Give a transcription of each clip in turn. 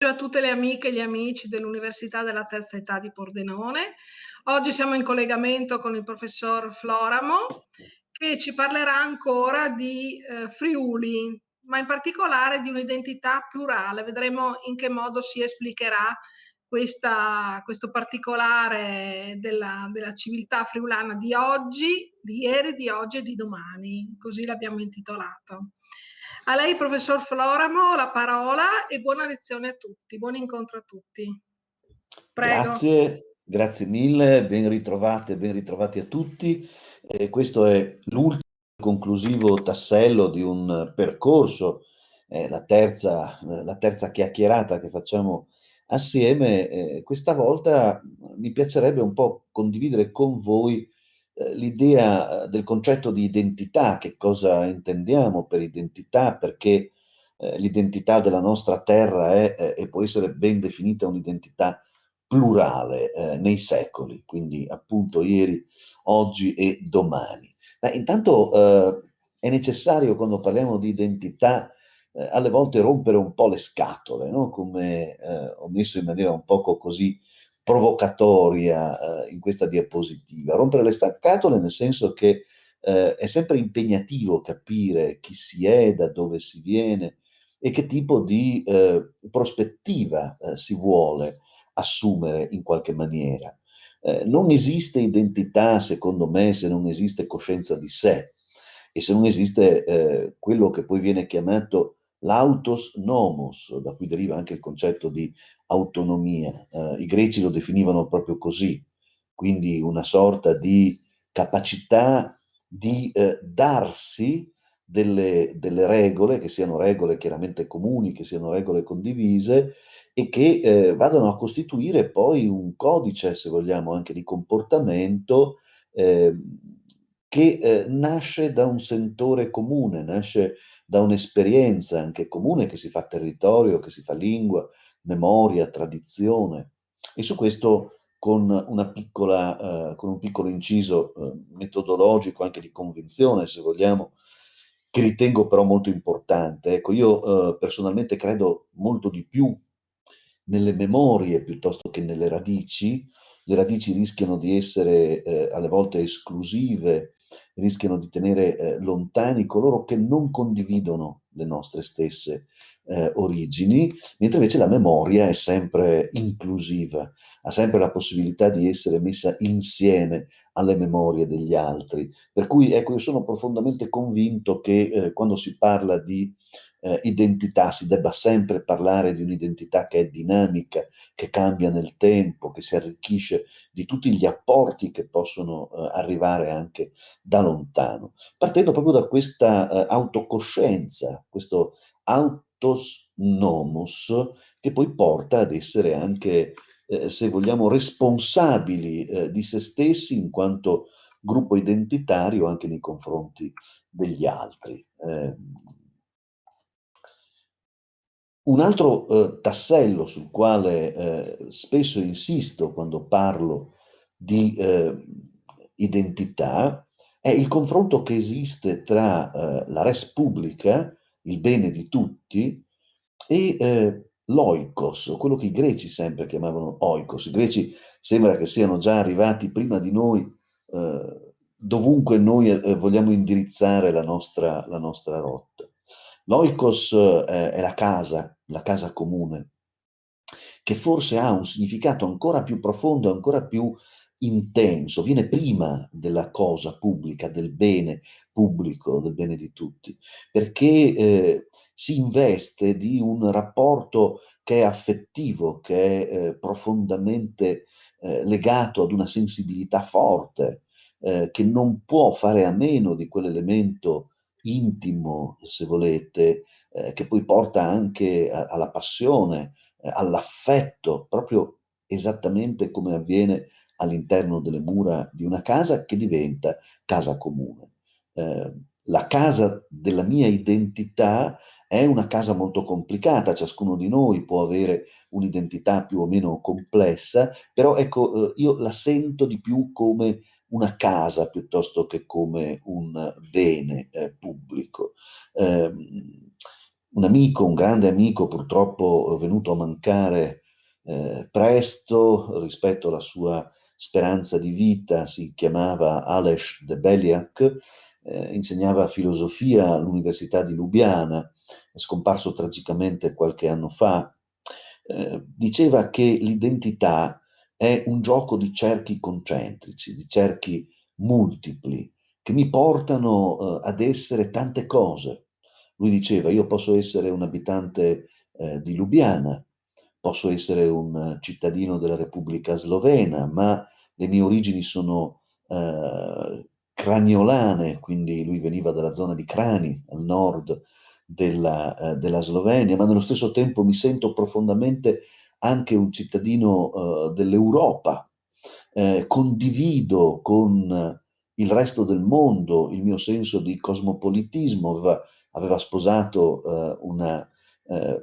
A tutte le amiche e gli amici dell'Università della Terza Età di Pordenone. Oggi siamo in collegamento con il professor Floramo che ci parlerà ancora di Friuli, ma in particolare di un'identità plurale. Vedremo in che modo si esplicherà questo particolare della civiltà friulana di oggi, di ieri, di oggi e di domani. Così l'abbiamo intitolato. A lei, professor Floramo, la parola e buona lezione a tutti, buon incontro a tutti. Prego. Grazie mille, ben ritrovati a tutti. Questo è l'ultimo conclusivo tassello di un percorso, la terza chiacchierata che facciamo assieme. Questa volta mi piacerebbe un po' condividere con voi l'idea del concetto di identità, che cosa intendiamo per identità, perché l'identità della nostra terra è e può essere ben definita un'identità plurale nei secoli, quindi appunto ieri, oggi e domani. Ma intanto è necessario, quando parliamo di identità, alle volte rompere un po' le scatole, no? Come ho messo in maniera un poco così provocatoria in questa diapositiva. Rompere le scatole nel senso che è sempre impegnativo capire chi si è, da dove si viene e che tipo di prospettiva si vuole assumere in qualche maniera. Non esiste identità, secondo me, se non esiste coscienza di sé e se non esiste quello che poi viene chiamato l'autos nomos, da cui deriva anche il concetto di autonomia. I greci lo definivano proprio così, quindi una sorta di capacità di darsi delle regole, che siano regole chiaramente comuni, che siano regole condivise, e che vadano a costituire poi un codice, se vogliamo, anche di comportamento eh, che nasce da un sentore comune, nasce da un'esperienza anche comune, che si fa territorio, che si fa lingua, memoria, tradizione. E su questo con un piccolo inciso metodologico, anche di convinzione, se vogliamo, che ritengo però molto importante. Ecco, io personalmente credo molto di più nelle memorie piuttosto che nelle radici. Le radici rischiano di essere alle volte esclusive, rischiano di tenere lontani coloro che non condividono le nostre stesse origini, mentre invece la memoria è sempre inclusiva, ha sempre la possibilità di essere messa insieme alle memorie degli altri. Per cui ecco, io sono profondamente convinto che quando si parla di identità si debba sempre parlare di un'identità che è dinamica, che cambia nel tempo, che si arricchisce di tutti gli apporti che possono arrivare anche da lontano, partendo proprio da questa autocoscienza, questo autos nomos, che poi porta ad essere anche, se vogliamo, responsabili di se stessi in quanto gruppo identitario anche nei confronti degli altri. Un altro tassello sul quale spesso insisto quando parlo di identità è il confronto che esiste tra la res publica, il bene di tutti, e l'oikos, o quello che i greci sempre chiamavano oikos. I greci sembra che siano già arrivati prima di noi dovunque noi vogliamo indirizzare la nostra rotta. L'oikos è la casa comune, che forse ha un significato ancora più profondo, ancora più intenso, viene prima della cosa pubblica, del bene pubblico, del bene di tutti, perché si investe di un rapporto che è affettivo, che è profondamente legato ad una sensibilità forte, che non può fare a meno di quell'elemento intimo, se volete, che poi porta anche alla passione, all'affetto, proprio esattamente come avviene all'interno delle mura di una casa che diventa casa comune. La casa della mia identità è una casa molto complicata, ciascuno di noi può avere un'identità più o meno complessa, però ecco, io la sento di più come una casa piuttosto che come un bene pubblico. un amico, un grande amico, purtroppo venuto a mancare presto rispetto alla sua speranza di vita, si chiamava Aleš Debeliak, insegnava filosofia all'Università di Lubiana, è scomparso tragicamente qualche anno fa. Diceva che l'identità è un gioco di cerchi concentrici, di cerchi multipli, che mi portano ad essere tante cose. Lui diceva, io posso essere un abitante di Lubiana, posso essere un cittadino della Repubblica Slovena, ma le mie origini sono craniolane, quindi lui veniva dalla zona di Crani, al nord della Slovenia, ma nello stesso tempo mi sento profondamente anche un cittadino dell'Europa, condivido con il resto del mondo il mio senso di cosmopolitismo, aveva sposato una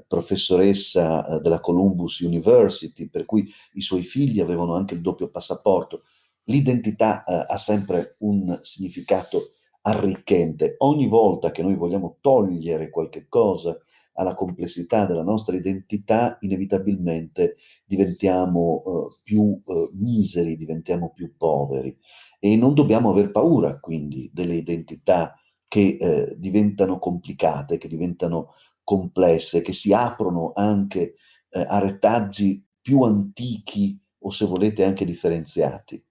professoressa della Columbus University, per cui i suoi figli avevano anche il doppio passaporto. L'identità ha sempre un significato arricchente. Ogni volta che noi vogliamo togliere qualche cosa alla complessità della nostra identità, inevitabilmente diventiamo più miseri, diventiamo più poveri. E non dobbiamo aver paura, quindi, delle identità che diventano complicate, che diventano complesse, che si aprono anche a retaggi più antichi o, se volete, anche differenziati.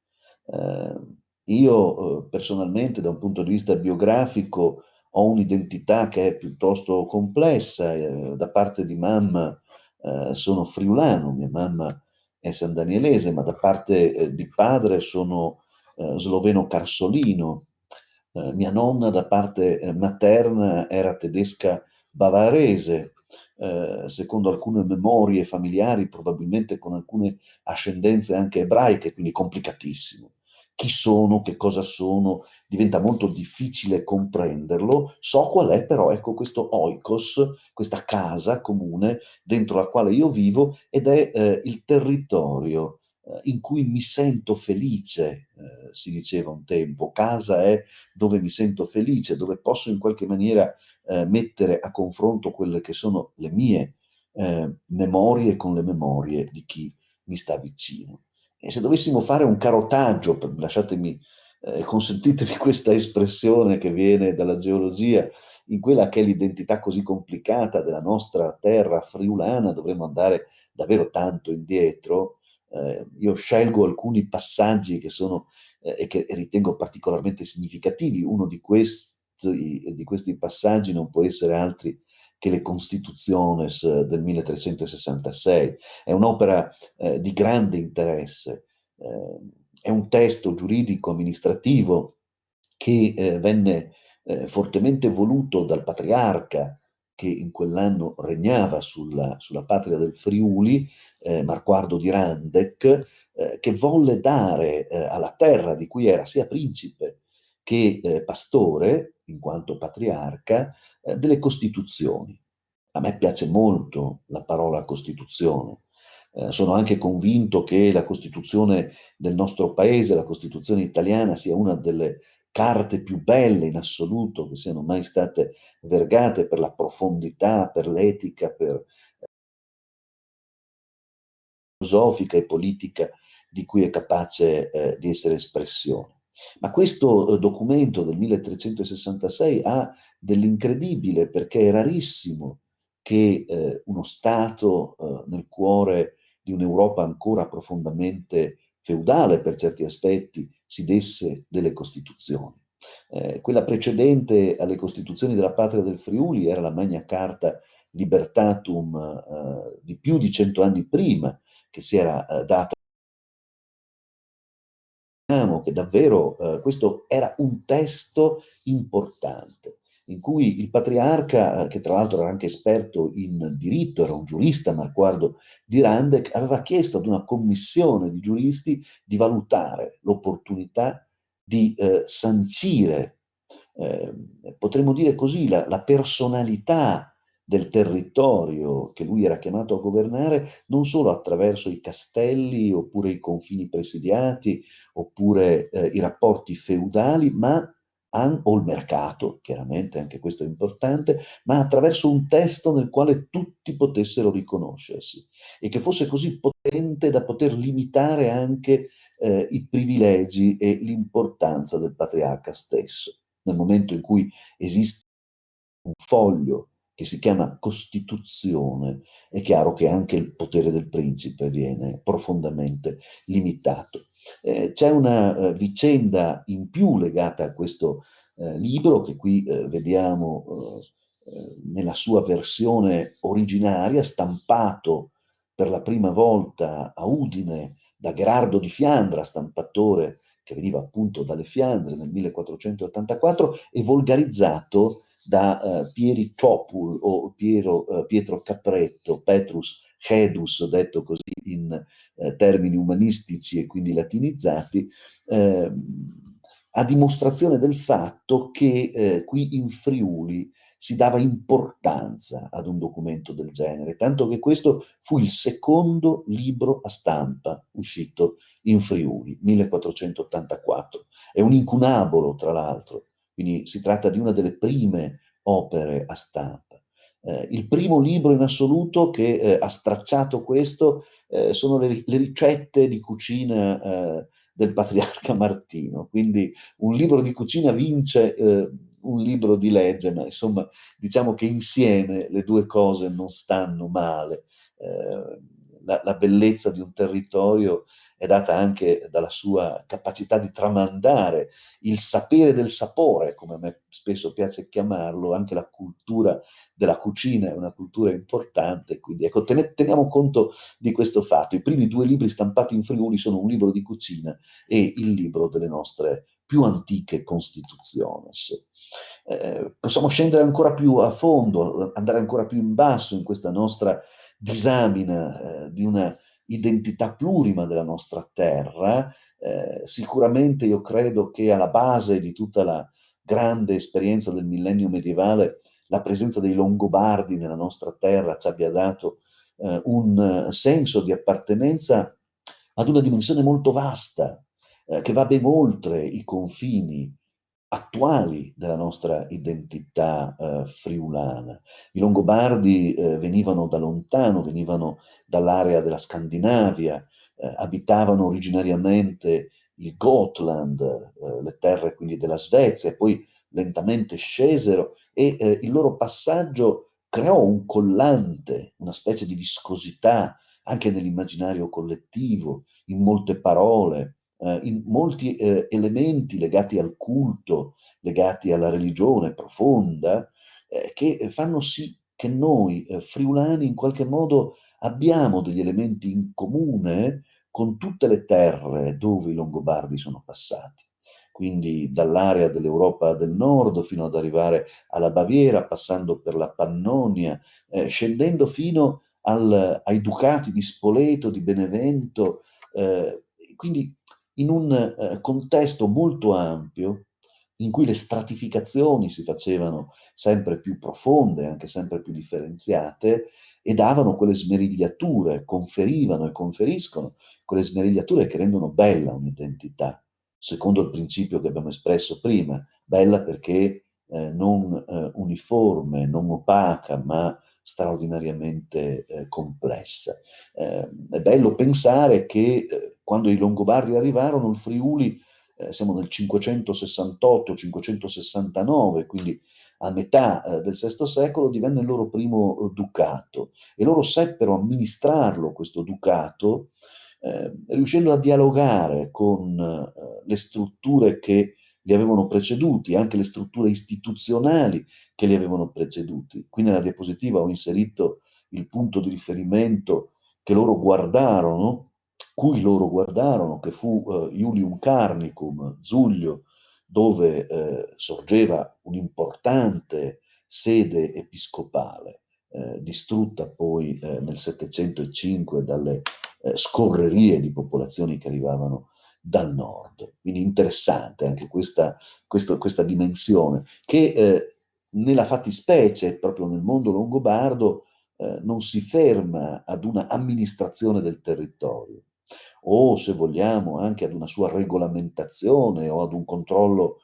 Eh, io personalmente, da un punto di vista biografico, ho un'identità che è piuttosto complessa. Da parte di mamma sono friulano, mia mamma è sandanielese, ma da parte di padre sono sloveno-carsolino. Mia nonna da parte materna era tedesca bavarese, secondo alcune memorie familiari, probabilmente con alcune ascendenze anche ebraiche, quindi complicatissimo. Chi sono, che cosa sono, diventa molto difficile comprenderlo. So qual è però, ecco, questo oikos, questa casa comune dentro la quale io vivo, ed è il territorio in cui mi sento felice, si diceva un tempo. Casa è dove mi sento felice, dove posso in qualche maniera mettere a confronto quelle che sono le mie memorie con le memorie di chi mi sta vicino. E se dovessimo fare un carotaggio, lasciatemi, consentitemi questa espressione che viene dalla geologia, in quella che è l'identità così complicata della nostra terra friulana, dovremmo andare davvero tanto indietro. Io scelgo alcuni passaggi che sono e che ritengo particolarmente significativi. Uno di questi passaggi non può essere altri che le Constituciones del 1366. È un'opera di grande interesse, è un testo giuridico amministrativo che venne fortemente voluto dal patriarca che in quell'anno regnava sulla patria del Friuli, Marquardo di Randec, che volle dare alla terra di cui era sia principe che pastore, in quanto patriarca, delle costituzioni. A me piace molto la parola Costituzione. Sono anche convinto che la Costituzione del nostro paese, la Costituzione italiana, sia una delle carte più belle in assoluto che siano mai state vergate per la profondità, per l'etica, per filosofica e politica di cui è capace di essere espressione. Ma questo documento del 1366 ha dell'incredibile, perché è rarissimo che uno Stato nel cuore di un'Europa ancora profondamente feudale per certi aspetti si desse delle Costituzioni. Quella precedente alle Costituzioni della Patria del Friuli era la Magna Carta Libertatum di più di 100 anni prima, che si era data, che davvero questo era un testo importante, in cui il patriarca, che tra l'altro era anche esperto in diritto, era un giurista, Marquardo di Randec, aveva chiesto ad una commissione di giuristi di valutare l'opportunità di sancire, eh, potremmo dire così, la personalità del territorio che lui era chiamato a governare, non solo attraverso i castelli oppure i confini presidiati, oppure i rapporti feudali, ma o il mercato, chiaramente anche questo è importante, ma attraverso un testo nel quale tutti potessero riconoscersi e che fosse così potente da poter limitare anche i privilegi e l'importanza del patriarca stesso. Nel momento in cui esiste un foglio che si chiama Costituzione, è chiaro che anche il potere del principe viene profondamente limitato. C'è una vicenda in più legata a questo libro che qui vediamo nella sua versione originaria, stampato per la prima volta a Udine da Gherardo di Fiandra, stampatore che veniva appunto dalle Fiandre nel 1484 e volgarizzato da Pieri Ciopul o Pietro Capretto, Petrus Chedus, detto così in termini umanistici e quindi latinizzati, eh, a dimostrazione del fatto che qui in Friuli si dava importanza ad un documento del genere, tanto che questo fu il secondo libro a stampa uscito in Friuli, 1484. È un incunabolo, tra l'altro, quindi si tratta di una delle prime opere a stampa. Il primo libro in assoluto che ha stracciato questo sono le ricette di cucina del patriarca Martino, quindi un libro di cucina vince un libro di legge, ma insomma diciamo che insieme le due cose non stanno male. La bellezza di un territorio è data anche dalla sua capacità di tramandare il sapere del sapore, come a me spesso piace chiamarlo, anche la cultura della cucina è una cultura importante, quindi ecco, teniamo conto di questo fatto. I primi due libri stampati in Friuli sono un libro di cucina e il libro delle nostre più antiche Constitutiones. Possiamo scendere ancora più a fondo, andare ancora più in basso in questa nostra disamina di una identità plurima della nostra terra. Sicuramente io credo che alla base di tutta la grande esperienza del millennio medievale la presenza dei Longobardi nella nostra terra ci abbia dato un senso di appartenenza ad una dimensione molto vasta, che va ben oltre i confini attuali della nostra identità friulana. I Longobardi venivano da lontano, venivano dall'area della Scandinavia, abitavano originariamente il Gotland, le terre quindi della Svezia, e poi lentamente scesero e il loro passaggio creò un collante, una specie di viscosità anche nell'immaginario collettivo, in molte parole, in molti elementi legati al culto, legati alla religione profonda, che fanno sì che noi friulani in qualche modo abbiamo degli elementi in comune con tutte le terre dove i Longobardi sono passati. Quindi dall'area dell'Europa del Nord fino ad arrivare alla Baviera, passando per la Pannonia, scendendo fino ai ducati di Spoleto, di Benevento, quindi in un contesto molto ampio in cui le stratificazioni si facevano sempre più profonde, anche sempre più differenziate, e davano quelle smerigliature, conferivano e conferiscono quelle smerigliature che rendono bella un'identità, secondo il principio che abbiamo espresso prima, bella perché non uniforme, non opaca, ma straordinariamente complessa. È bello pensare che quando i Longobardi arrivarono, il Friuli, siamo nel 568-569, quindi a metà del VI secolo, divenne il loro primo ducato e loro seppero amministrarlo, questo ducato, riuscendo a dialogare con le strutture che li avevano preceduti, anche le strutture istituzionali che li avevano preceduti. Qui nella diapositiva ho inserito il punto di riferimento che loro guardarono, cui loro guardarono, che fu Iulium Carnicum, Zuglio, dove sorgeva un'importante sede episcopale, distrutta poi nel 705 dalle scorrerie di popolazioni che arrivavano dal nord. Quindi interessante anche questa dimensione, che nella fattispecie, proprio nel mondo longobardo, non si ferma ad una amministrazione del territorio, o se vogliamo anche ad una sua regolamentazione o ad un controllo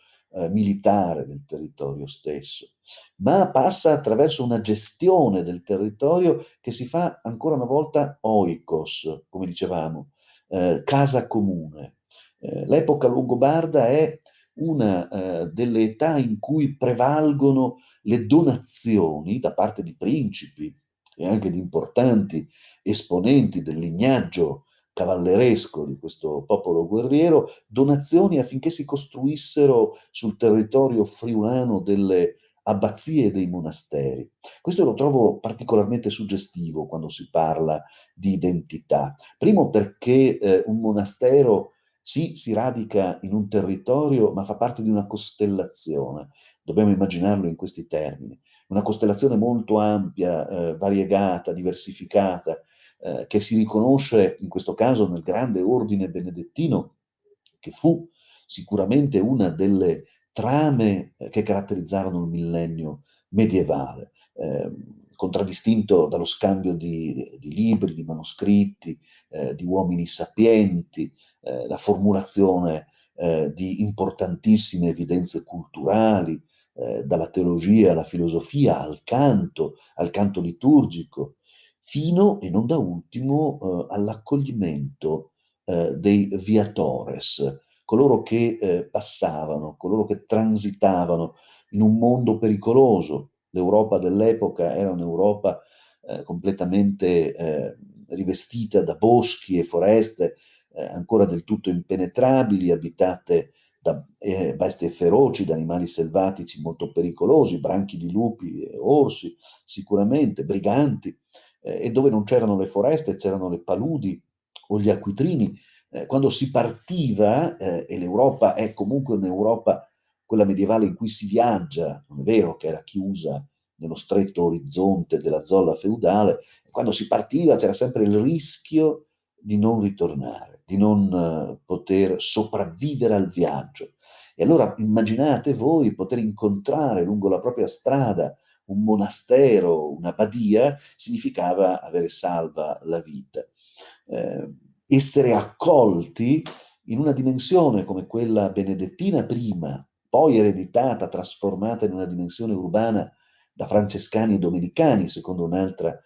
militare del territorio stesso, ma passa attraverso una gestione del territorio che si fa ancora una volta oikos, come dicevamo, casa comune. L'epoca longobarda è una delle età in cui prevalgono le donazioni da parte di principi e anche di importanti esponenti del lignaggio cavalleresco di questo popolo guerriero, donazioni affinché si costruissero sul territorio friulano delle abbazie e dei monasteri. Questo lo trovo particolarmente suggestivo quando si parla di identità. Primo perché un monastero sì, si radica in un territorio, ma fa parte di una costellazione. Dobbiamo immaginarlo in questi termini. Una costellazione molto ampia, variegata, diversificata, che si riconosce in questo caso nel grande ordine benedettino, che fu sicuramente una delle trame che caratterizzarono il millennio medievale, contraddistinto dallo scambio di libri, di manoscritti, di uomini sapienti, la formulazione di importantissime evidenze culturali, dalla teologia alla filosofia, al canto liturgico, fino e non da ultimo all'accoglimento dei viatores, coloro che passavano, coloro che transitavano in un mondo pericoloso. L'Europa dell'epoca era un'Europa completamente rivestita da boschi e foreste ancora del tutto impenetrabili, abitate da bestie feroci, da animali selvatici molto pericolosi, branchi di lupi e orsi, sicuramente, briganti, e dove non c'erano le foreste, c'erano le paludi o gli acquitrini. Quando si partiva, e l'Europa è comunque un'Europa, quella medievale in cui si viaggia, non è vero che era chiusa nello stretto orizzonte della zolla feudale, quando si partiva c'era sempre il rischio di non ritornare, di non poter sopravvivere al viaggio. E allora immaginate voi poter incontrare lungo la propria strada un monastero, un'abbadia, significava avere salva la vita. Eh, Essere accolti in una dimensione come quella benedettina prima, poi ereditata, trasformata in una dimensione urbana da francescani e domenicani, secondo un'altra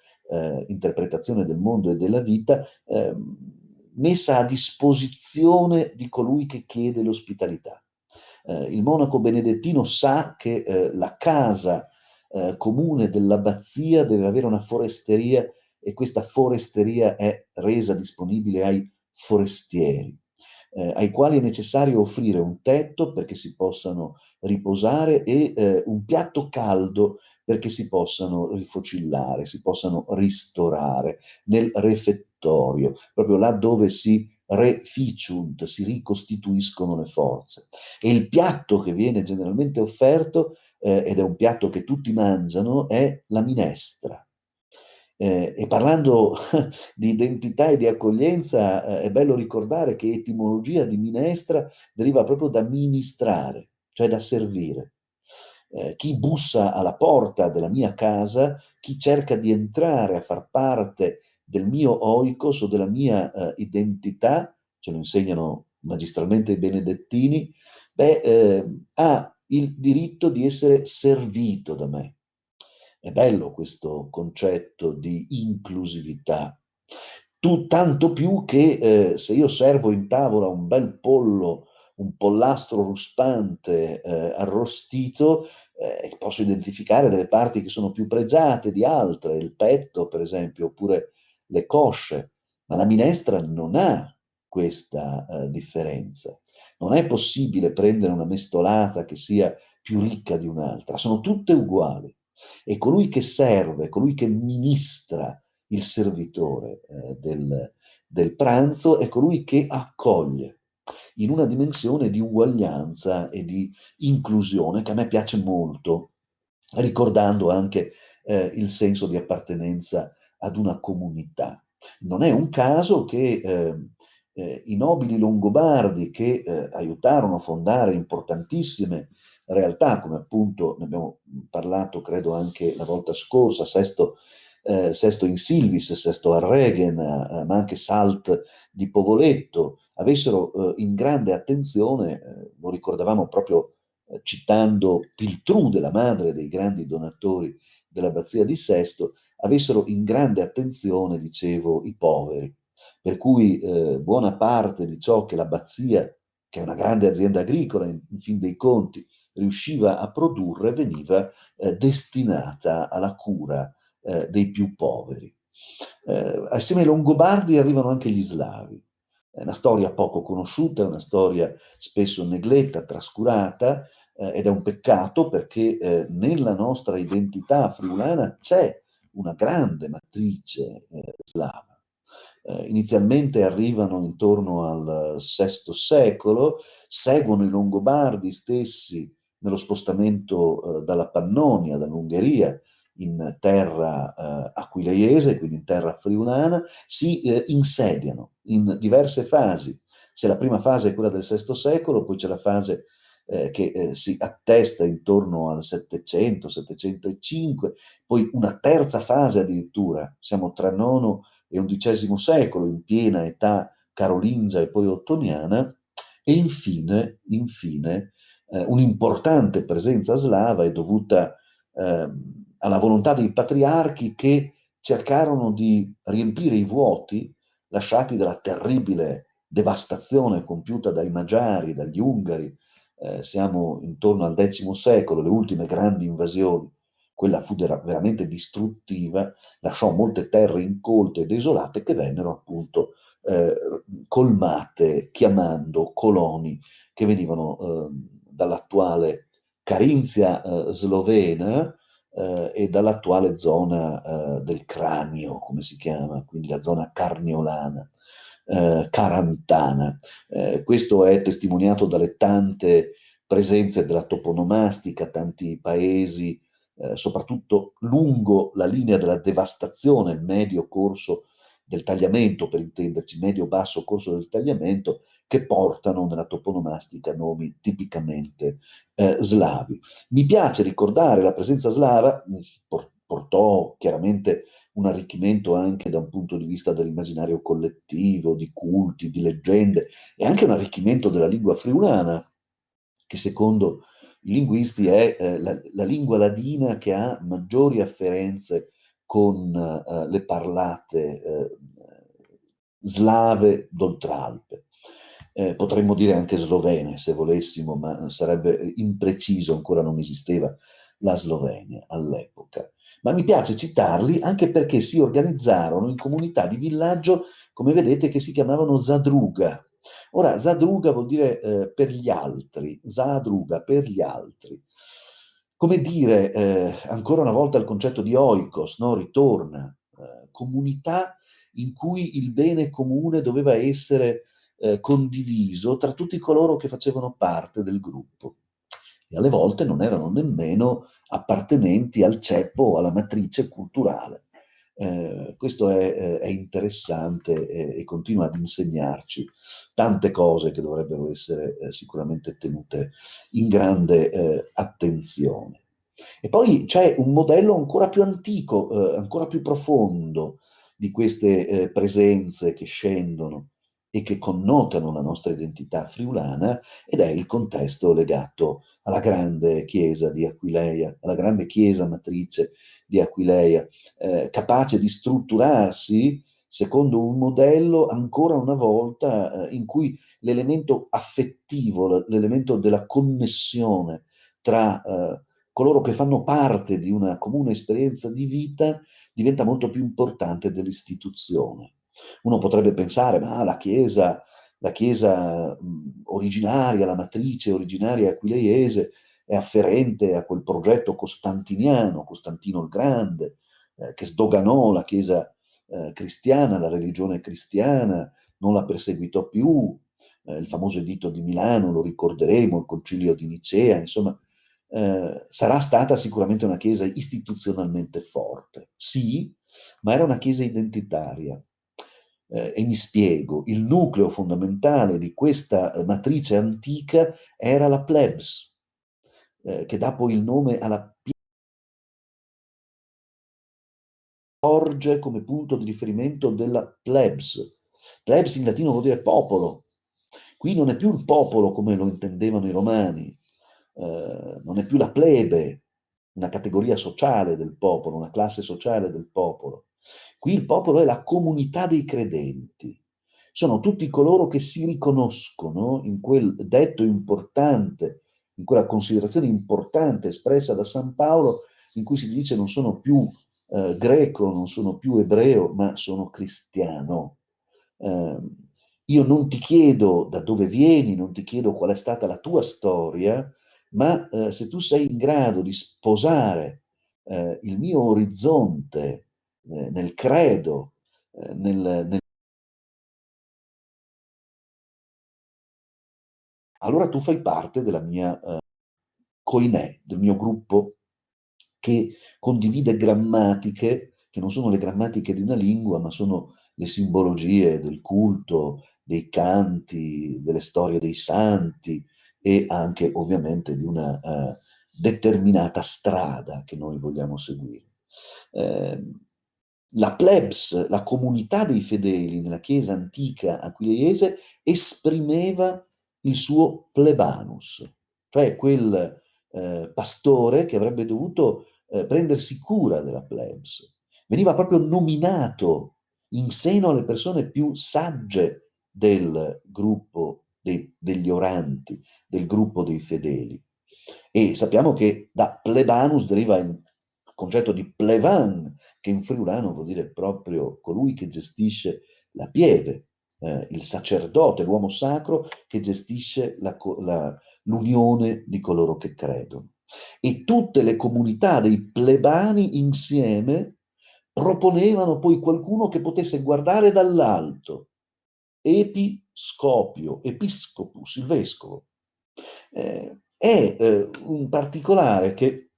interpretazione del mondo e della vita, messa a disposizione di colui che chiede l'ospitalità. Il monaco benedettino sa che la casa comune dell'abbazia deve avere una foresteria e questa foresteria è resa disponibile ai forestieri, ai quali è necessario offrire un tetto perché si possano riposare e un piatto caldo perché si possano rifocillare, si possano ristorare nel refettorio, proprio là dove si reficiunt, si ricostituiscono le forze. E il piatto che viene generalmente offerto, ed è un piatto che tutti mangiano, è la minestra. E parlando di identità e di accoglienza, è bello ricordare che etimologia di minestra deriva proprio da ministrare, cioè da servire. Chi bussa alla porta della mia casa, chi cerca di entrare a far parte del mio oikos o della mia identità, ce lo insegnano magistralmente i benedettini, ha il diritto di essere servito da me. È bello questo concetto di inclusività. Tu, tanto più che se io servo in tavola un bel pollo, un pollastro ruspante arrostito, posso identificare delle parti che sono più pregiate di altre, il petto per esempio, oppure le cosce, ma la minestra non ha questa differenza. Non è possibile prendere una mestolata che sia più ricca di un'altra, sono tutte uguali. E colui che serve, colui che ministra il servitore del pranzo è colui che accoglie in una dimensione di uguaglianza e di inclusione che a me piace molto, ricordando anche il senso di appartenenza ad una comunità. Non è un caso che i nobili longobardi che aiutarono a fondare importantissime realtà, come appunto ne abbiamo parlato credo anche la volta scorsa, Sesto in Silvis, Sesto a Regen, ma anche Salt di Povoletto, avessero in grande attenzione, lo ricordavamo proprio citando Piltrude, la madre dei grandi donatori dell'abbazia di Sesto, avessero in grande attenzione, dicevo, i poveri. Per cui buona parte di ciò che l'abbazia, che è una grande azienda agricola, in fin dei conti, riusciva a produrre, veniva destinata alla cura dei più poveri. Assieme ai Longobardi arrivano anche gli Slavi. È una storia poco conosciuta, è una storia spesso negletta, trascurata, ed è un peccato perché nella nostra identità friulana c'è una grande matrice slava. Inizialmente arrivano intorno al VI secolo, seguono i Longobardi stessi nello spostamento dalla Pannonia, dall'Ungheria, in terra aquileiese, quindi in terra friulana, si insediano in diverse fasi. Se la prima fase è quella del VI secolo, poi c'è la fase che si attesta intorno al 700, 705, poi una terza fase addirittura, siamo tra IX e XI secolo, in piena età carolingia e poi ottoniana, e infine un'importante presenza slava è dovuta alla volontà dei patriarchi che cercarono di riempire i vuoti lasciati dalla terribile devastazione compiuta dai Magiari, dagli Ungari. Siamo intorno al X secolo, le ultime grandi invasioni. Quella fu veramente distruttiva, lasciò molte terre incolte e desolate che vennero appunto colmate chiamando coloni che venivano dall'attuale Carinzia slovena e dall'attuale zona del cranio, come si chiama, quindi la zona carniolana, carantana. Questo è testimoniato dalle tante presenze della toponomastica, tanti paesi, soprattutto lungo la linea della devastazione, il medio corso del tagliamento, per intenderci, medio-basso corso del tagliamento, che portano nella toponomastica nomi tipicamente slavi. Mi piace ricordare la presenza slava, portò chiaramente un arricchimento anche da un punto di vista dell'immaginario collettivo, di culti, di leggende, e anche un arricchimento della lingua friulana, che secondo i linguisti è la lingua ladina che ha maggiori afferenze con le parlate slave d'oltralpe. Potremmo dire anche slovene se volessimo, ma sarebbe impreciso, ancora non esisteva la Slovenia all'epoca. Ma mi piace citarli anche perché si organizzarono in comunità di villaggio, come vedete, che si chiamavano zadruga. Ora, zadruga vuol dire per gli altri, zadruga per gli altri. Come dire, ancora una volta il concetto di oikos, no? Ritorna, comunità in cui il bene comune doveva essere condiviso tra tutti coloro che facevano parte del gruppo. E alle volte non erano nemmeno appartenenti al ceppo o alla matrice culturale. Questo è interessante e continua ad insegnarci tante cose che dovrebbero essere sicuramente tenute in grande attenzione. E poi c'è un modello ancora più antico, ancora più profondo di queste presenze che scendono e che connotano la nostra identità friulana, ed è il contesto legato alla grande chiesa di Aquileia, alla grande chiesa matrice di Aquileia, capace di strutturarsi secondo un modello ancora una volta in cui l'elemento affettivo, l'elemento della connessione tra coloro che fanno parte di una comune esperienza di vita diventa molto più importante dell'istituzione. Uno potrebbe pensare, ma la chiesa originaria, la matrice originaria aquileiese è afferente a quel progetto costantiniano, Costantino il Grande, che sdoganò la chiesa cristiana, la religione cristiana, non la perseguitò più, il famoso editto di Milano, lo ricorderemo, il concilio di Nicea, insomma, sarà stata sicuramente una chiesa istituzionalmente forte, sì, ma era una chiesa identitaria. E mi spiego, il nucleo fondamentale di questa matrice antica era la plebs, che dà poi il nome alla sorge come punto di riferimento della plebs. Plebs in latino vuol dire popolo. Qui non è più il popolo come lo intendevano i romani, non è più la plebe, una categoria sociale del popolo, una classe sociale del popolo. Qui il popolo è la comunità dei credenti. Sono tutti coloro che si riconoscono in quel detto importante, in quella considerazione importante espressa da San Paolo, in cui si dice non sono più greco, non sono più ebreo, ma sono cristiano. Eh, io non ti chiedo da dove vieni, non ti chiedo qual è stata la tua storia, ma se tu sei in grado di sposare il mio orizzonte nel credo, allora tu fai parte della mia koinè, del mio gruppo che condivide grammatiche, che non sono le grammatiche di una lingua, ma sono le simbologie del culto, dei canti, delle storie dei santi e anche ovviamente di una determinata strada che noi vogliamo seguire. Eh, la plebs, la comunità dei fedeli nella chiesa antica aquileiese esprimeva il suo plebanus, cioè quel pastore che avrebbe dovuto prendersi cura della plebs. Veniva proprio nominato in seno alle persone più sagge del gruppo degli oranti, del gruppo dei fedeli. E sappiamo che da plebanus deriva il concetto di plevan, che in friulano vuol dire proprio colui che gestisce la pieve, il sacerdote, l'uomo sacro che gestisce l'unione di coloro che credono. E tutte le comunità dei plebani insieme proponevano poi qualcuno che potesse guardare dall'alto, episcopio, episcopus, il vescovo. È un particolare che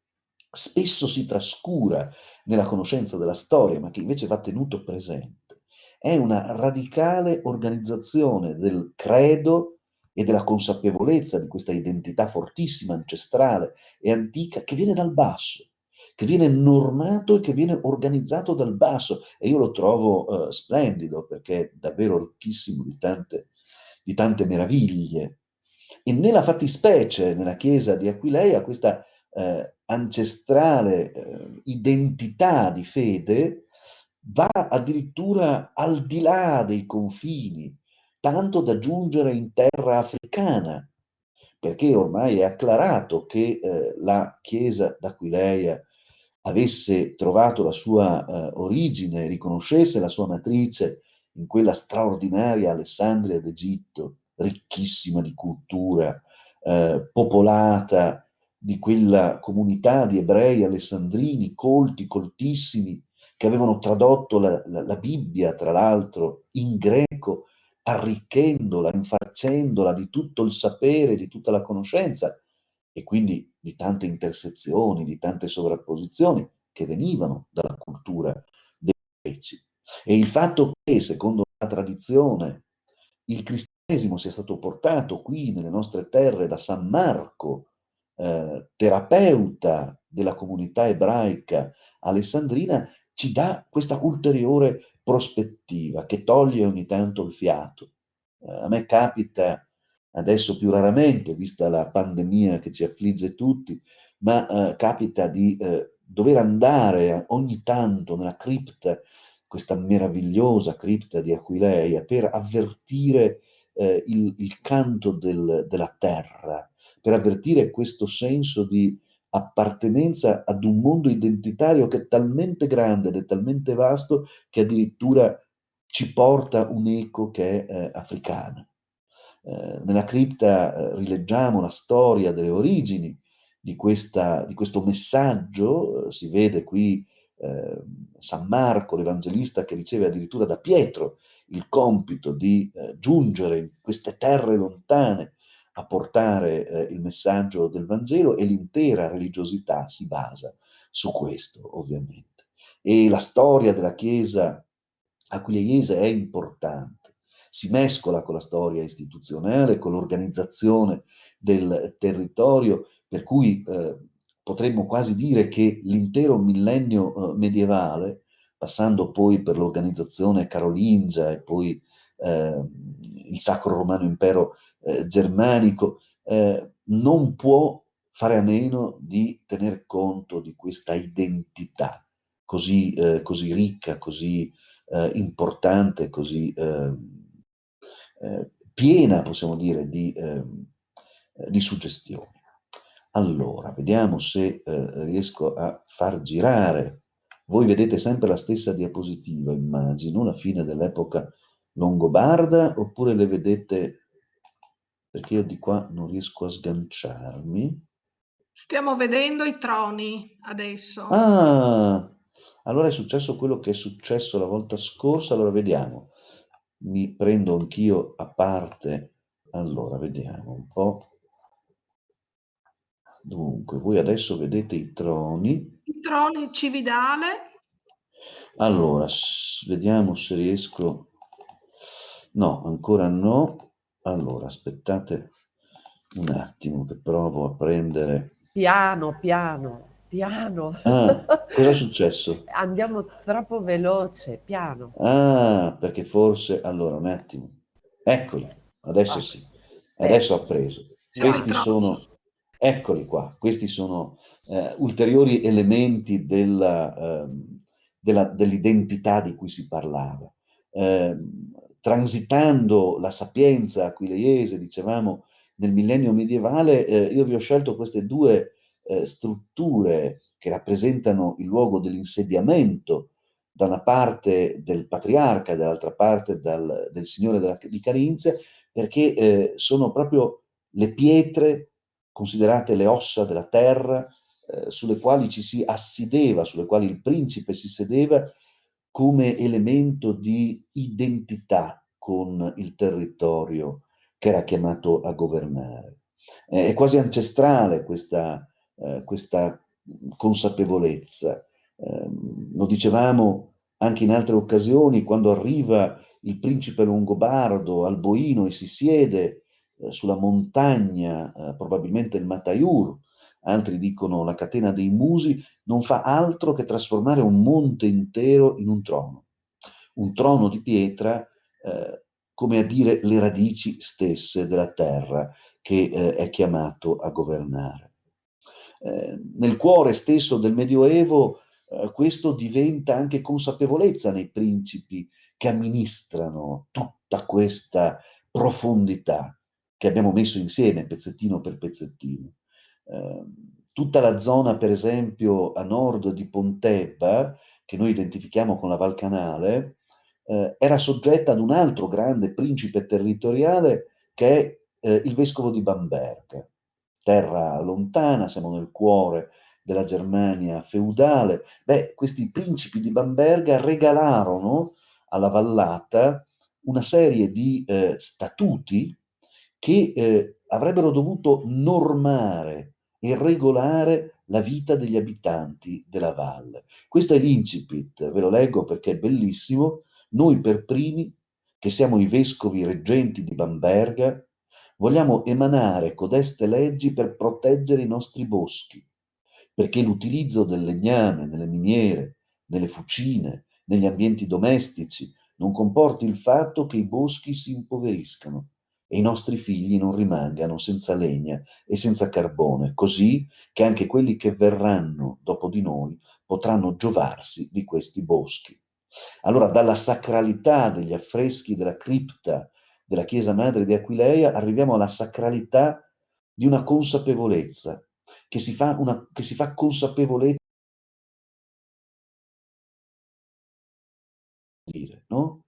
spesso si trascura nella conoscenza della storia, ma che invece va tenuto presente. È una radicale organizzazione del credo e della consapevolezza di questa identità fortissima, ancestrale e antica che viene dal basso, che viene normato e che viene organizzato dal basso. E io lo trovo splendido perché è davvero ricchissimo di tante meraviglie. E nella fattispecie, nella chiesa di Aquileia, questa ancestrale identità di fede va addirittura al di là dei confini, tanto da giungere in terra africana, perché ormai è acclarato che la chiesa d'Aquileia avesse trovato la sua origine, riconoscesse la sua matrice in quella straordinaria Alessandria d'Egitto, ricchissima di cultura, popolata di quella comunità di ebrei alessandrini, colti, coltissimi, che avevano tradotto la Bibbia, tra l'altro, in greco, arricchendola, infarcendola di tutto il sapere, di tutta la conoscenza e quindi di tante intersezioni, di tante sovrapposizioni che venivano dalla cultura dei greci. E il fatto che, secondo la tradizione, il cristianesimo sia stato portato qui nelle nostre terre da San Marco, terapeuta della comunità ebraica alessandrina, ci dà questa ulteriore prospettiva che toglie ogni tanto il fiato. A me capita, adesso più raramente, vista la pandemia che ci affligge tutti, ma capita di dover andare ogni tanto nella cripta, questa meravigliosa cripta di Aquileia, per avvertire il canto della terra, per avvertire questo senso di appartenenza ad un mondo identitario che è talmente grande ed è talmente vasto che addirittura ci porta un'eco che è africana. Nella cripta rileggiamo la storia delle origini di questo messaggio, si vede qui San Marco, l'Evangelista, che riceve addirittura da Pietro il compito di giungere in queste terre lontane a portare il messaggio del Vangelo e l'intera religiosità si basa su questo, ovviamente. E la storia della Chiesa aquileiese è importante, si mescola con la storia istituzionale, con l'organizzazione del territorio, per cui potremmo quasi dire che l'intero millennio medievale, passando poi per l'organizzazione carolingia e poi eh, il Sacro Romano Impero germanico, non può fare a meno di tener conto di questa identità così ricca, così importante, così piena, possiamo dire, di suggestioni. Allora, vediamo se riesco a far girare. Voi vedete sempre la stessa diapositiva, immagino, la fine dell'epoca longobarda, oppure le vedete, perché io di qua non riesco a sganciarmi. Stiamo vedendo i troni adesso. Ah, allora è successo quello che è successo la volta scorsa, allora vediamo. Mi prendo anch'io a parte, allora vediamo un po'. Dunque, voi adesso vedete i troni. I troni Cividale. Allora, vediamo se riesco. No, ancora no. Allora, aspettate un attimo che provo a prendere. Piano, piano, piano. Ah, cosa è successo? Andiamo troppo veloce, piano. Ah, perché forse. Allora, un attimo. Eccoli, adesso Ah, sì. Adesso ho perfetto. preso. Siamo ai Questi troni. sono. Eccoli qua. Questi sono ulteriori elementi dell'identità di cui si parlava. Transitando la sapienza aquileiese, dicevamo, nel millennio medievale, io vi ho scelto queste due strutture che rappresentano il luogo dell'insediamento, da una parte del patriarca, dall'altra parte del signore di Carinzia, perché sono proprio le pietre considerate le ossa della terra, sulle quali ci si assideva, sulle quali il principe si sedeva come elemento di identità con il territorio che era chiamato a governare. È quasi ancestrale questa consapevolezza. Lo dicevamo anche in altre occasioni, quando arriva il principe longobardo al Boino e si siede sulla montagna, probabilmente il Mataiur, altri dicono la catena dei Musi, non fa altro che trasformare un monte intero in un trono di pietra, come a dire le radici stesse della terra che è chiamato a governare. Nel cuore stesso del Medioevo questo diventa anche consapevolezza nei principi che amministrano tutta questa profondità che abbiamo messo insieme pezzettino per pezzettino. Tutta la zona, per esempio, a nord di Pontebba, che noi identifichiamo con la Val Canale, era soggetta ad un altro grande principe territoriale che è il vescovo di Bamberga. Terra lontana, siamo nel cuore della Germania feudale. Beh, questi principi di Bamberga regalarono alla vallata una serie di statuti che avrebbero dovuto normare e regolare la vita degli abitanti della valle. Questo è l'incipit, ve lo leggo perché è bellissimo. Noi per primi, che siamo i vescovi reggenti di Bamberga, vogliamo emanare codeste leggi per proteggere i nostri boschi, perché l'utilizzo del legname nelle miniere, nelle fucine, negli ambienti domestici non comporti il fatto che i boschi si impoveriscano e i nostri figli non rimangano senza legna e senza carbone, così che anche quelli che verranno dopo di noi potranno giovarsi di questi boschi. Allora, dalla sacralità degli affreschi della cripta della Chiesa Madre di Aquileia arriviamo alla sacralità di una consapevolezza, che si fa consapevolezza, no?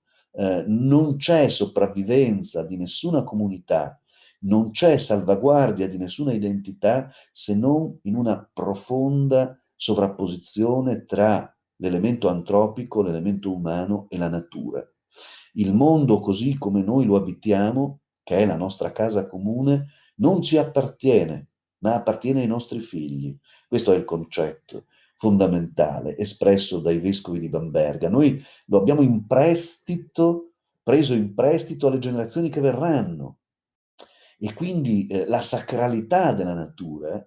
Non c'è sopravvivenza di nessuna comunità, non c'è salvaguardia di nessuna identità se non in una profonda sovrapposizione tra l'elemento antropico, l'elemento umano e la natura. Il mondo così come noi lo abitiamo, che è la nostra casa comune, non ci appartiene, ma appartiene ai nostri figli. Questo è il concetto fondamentale espresso dai vescovi di Bamberga. Noi lo abbiamo in prestito, preso in prestito alle generazioni che verranno. E quindi la sacralità della natura,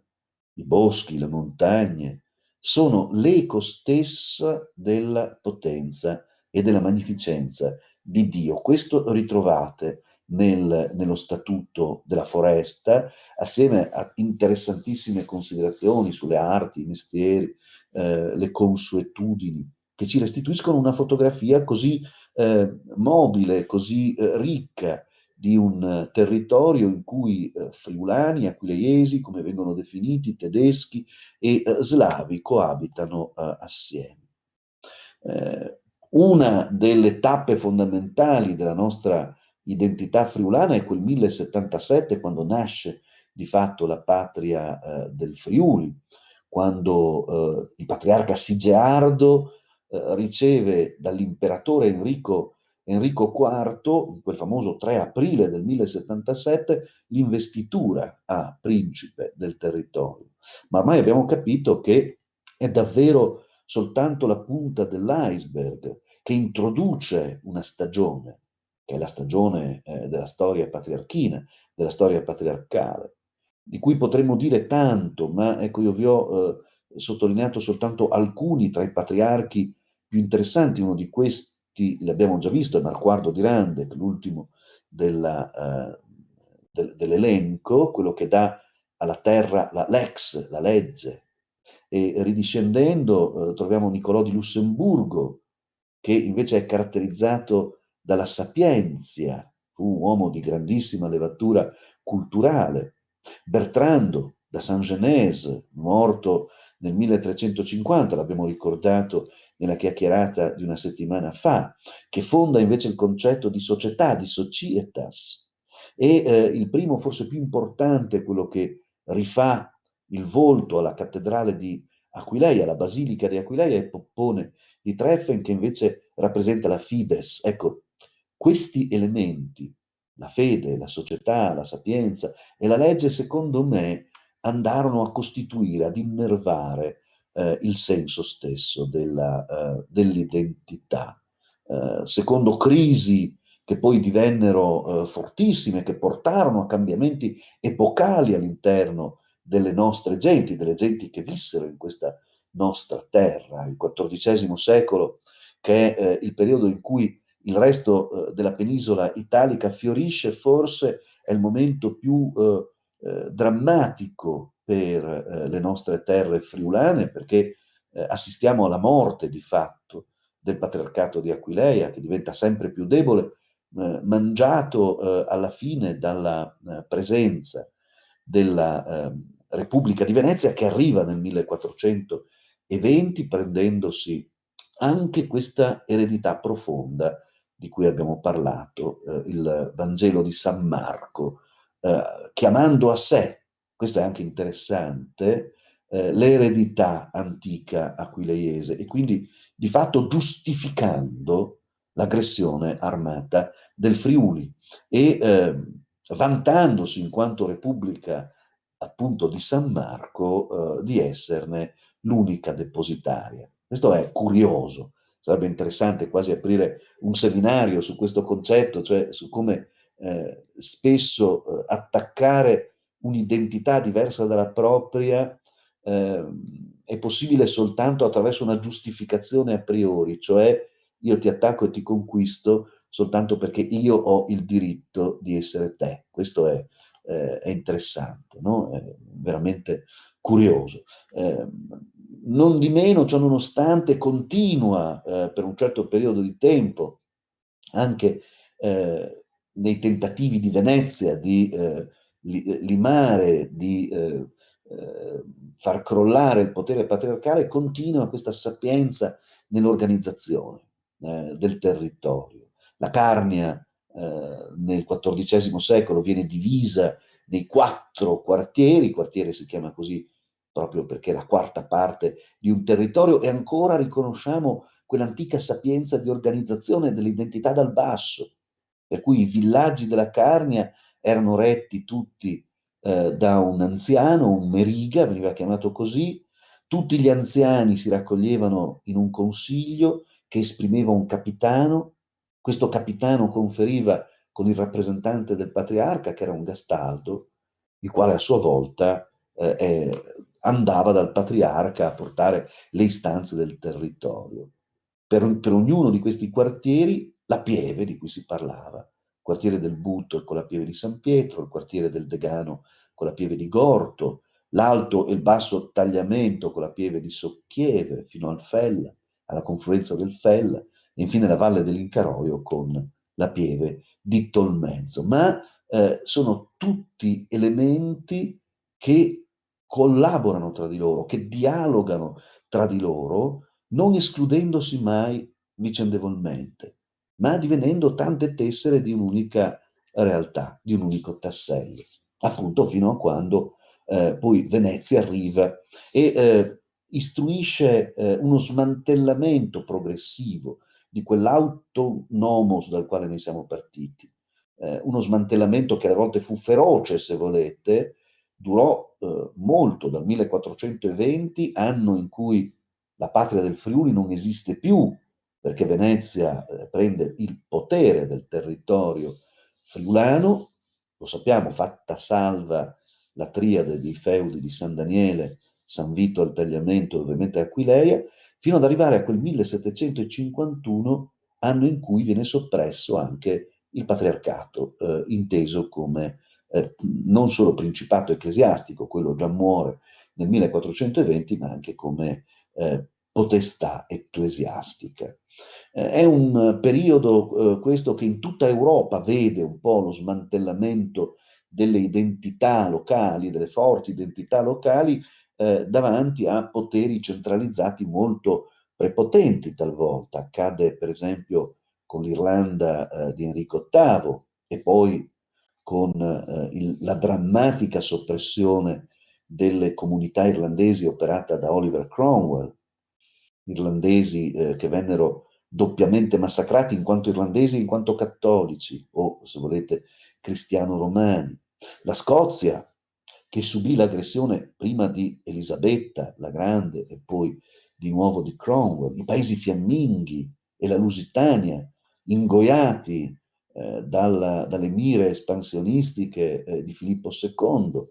i boschi, le montagne, sono l'eco stessa della potenza e della magnificenza di Dio. Questo ritrovate nello Statuto della Foresta, assieme a interessantissime considerazioni sulle arti, i mestieri, le consuetudini, che ci restituiscono una fotografia così mobile, così ricca di un territorio in cui friulani, aquileiesi, come vengono definiti, tedeschi e slavi coabitano assieme. Una delle tappe fondamentali della nostra identità friulana è quel 1077, quando nasce di fatto la patria del Friuli, quando il patriarca Sigeardo riceve dall'imperatore Enrico IV, in quel famoso 3 aprile del 1077, l'investitura a principe del territorio. Ma ormai abbiamo capito che è davvero soltanto la punta dell'iceberg che introduce una stagione, che è la stagione della storia patriarchina, della storia patriarcale, di cui potremmo dire tanto, ma ecco, io vi ho sottolineato soltanto alcuni tra i patriarchi più interessanti. Uno di questi l'abbiamo già visto, è Marquardo di Randec, l'ultimo dell'elenco, quello che dà alla terra la lex, la legge. E ridiscendendo troviamo Niccolò di Lussemburgo, che invece è caratterizzato dalla sapienza, fu un uomo di grandissima levatura culturale. Bertrando da Saint-Genèse, morto nel 1350, l'abbiamo ricordato nella chiacchierata di una settimana fa, che fonda invece il concetto di società, di societas. E il primo, forse più importante, quello che rifà il volto alla cattedrale di Aquileia, la basilica di Aquileia, è Poppone di Treffen, che invece rappresenta la Fides. Ecco, questi elementi, la fede, la società, la sapienza e la legge, secondo me, andarono a costituire, ad innervare il senso stesso dell'identità. Secondo crisi che poi divennero fortissime, che portarono a cambiamenti epocali all'interno delle nostre genti, delle genti che vissero in questa nostra terra. Il XIV secolo, che è il periodo in cui il resto della penisola italica fiorisce, forse è il momento più drammatico per le nostre terre friulane, perché assistiamo alla morte di fatto del patriarcato di Aquileia, che diventa sempre più debole, mangiato alla fine dalla presenza della Repubblica di Venezia, che arriva nel 1420, prendendosi anche questa eredità profonda di cui abbiamo parlato, il Vangelo di San Marco, chiamando a sé, questo è anche interessante, l'eredità antica aquileiese, e quindi di fatto giustificando l'aggressione armata del Friuli e vantandosi in quanto Repubblica appunto di San Marco di esserne l'unica depositaria. Questo è curioso, sarebbe interessante quasi aprire un seminario su questo concetto, cioè su come spesso attaccare un'identità diversa dalla propria è possibile soltanto attraverso una giustificazione a priori, cioè io ti attacco e ti conquisto soltanto perché io ho il diritto di essere te. Questo è interessante, no? È veramente curioso. Non di meno, ciò nonostante, continua per un certo periodo di tempo, anche nei tentativi di Venezia di limare, di far crollare il potere patriarcale, continua questa sapienza nell'organizzazione del territorio. La Carnia nel XIV secolo viene divisa nei 4 quartieri, il quartiere si chiama così proprio perché è la quarta parte di un territorio, e ancora riconosciamo quell'antica sapienza di organizzazione dell'identità dal basso, per cui i villaggi della Carnia erano retti tutti da un anziano, un meriga, veniva chiamato così. Tutti gli anziani si raccoglievano in un consiglio che esprimeva un capitano. Questo capitano conferiva con il rappresentante del patriarca, che era un Gastaldo, il quale a sua volta andava dal patriarca a portare le istanze del territorio. Per ognuno di questi quartieri, la pieve di cui si parlava, quartiere del Buto con la Pieve di San Pietro, il quartiere del Degano con la Pieve di Gorto, l'alto e il basso tagliamento con la Pieve di Socchieve fino al Fella, alla confluenza del Fella, e infine la Valle dell'Incaroio con la Pieve di Tolmezzo. Ma sono tutti elementi che collaborano tra di loro, che dialogano tra di loro, non escludendosi mai vicendevolmente, ma divenendo tante tessere di un'unica realtà, di un unico tassello, appunto fino a quando poi Venezia arriva e istruisce uno smantellamento progressivo di quell'autonomos dal quale noi siamo partiti, uno smantellamento che a volte fu feroce, se volete, durò molto, dal 1420, anno in cui la patria del Friuli non esiste più, perché Venezia prende il potere del territorio friulano, lo sappiamo, fatta salva la triade dei feudi di San Daniele, San Vito al Tagliamento e ovviamente Aquileia, fino ad arrivare a quel 1751, anno in cui viene soppresso anche il patriarcato, inteso come non solo principato ecclesiastico, quello già muore nel 1420, ma anche come potestà ecclesiastica. È un periodo questo che in tutta Europa vede un po' lo smantellamento delle identità locali, delle forti identità locali, davanti a poteri centralizzati molto prepotenti talvolta. Accade per esempio con l'Irlanda di Enrico VIII e poi con la drammatica soppressione delle comunità irlandesi operata da Oliver Cromwell, irlandesi che vennero doppiamente massacrati in quanto irlandesi e in quanto cattolici, o se volete cristiano-romani. La Scozia, che subì l'aggressione prima di Elisabetta la Grande e poi di nuovo di Cromwell, i paesi fiamminghi e la Lusitania, ingoiati dalle mire espansionistiche di Filippo II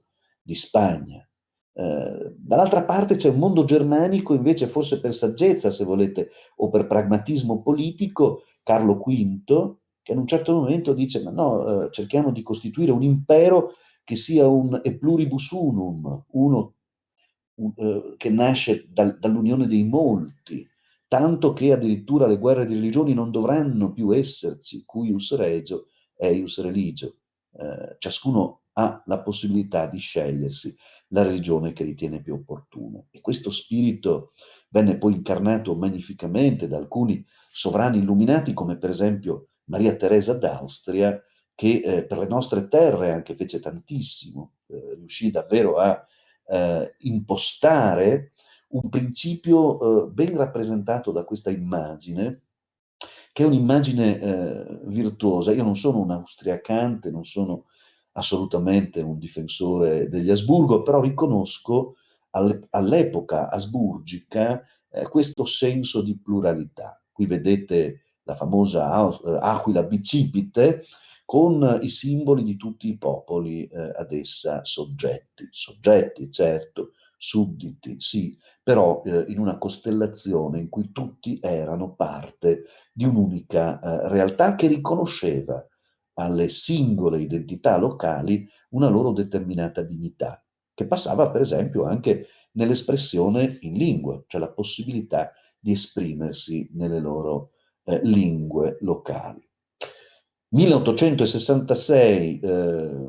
di Spagna. Dall'altra parte c'è un mondo germanico, invece, forse per saggezza, se volete, o per pragmatismo politico, Carlo V, che in un certo momento dice: ma no, cerchiamo di costituire un impero che sia un e pluribus unum, uno che nasce dall'unione dei molti, tanto che addirittura le guerre di religioni non dovranno più esserci, cuius regio, eius religio. Ciascuno ha la possibilità di scegliersi la religione che ritiene più opportuna. E questo spirito venne poi incarnato magnificamente da alcuni sovrani illuminati, come per esempio Maria Teresa d'Austria, che per le nostre terre anche fece tantissimo, riuscì davvero a impostare un principio ben rappresentato da questa immagine, che è un'immagine virtuosa. Io non sono un austriacante, non sono assolutamente un difensore degli Asburgo, però riconosco all'epoca asburgica questo senso di pluralità. Qui vedete la famosa aquila bicipite con i simboli di tutti i popoli ad essa soggetti certo, sudditi sì, però in una costellazione in cui tutti erano parte di un'unica realtà che riconosceva alle singole identità locali una loro determinata dignità, che passava per esempio anche nell'espressione in lingua, cioè la possibilità di esprimersi nelle loro lingue locali. 1866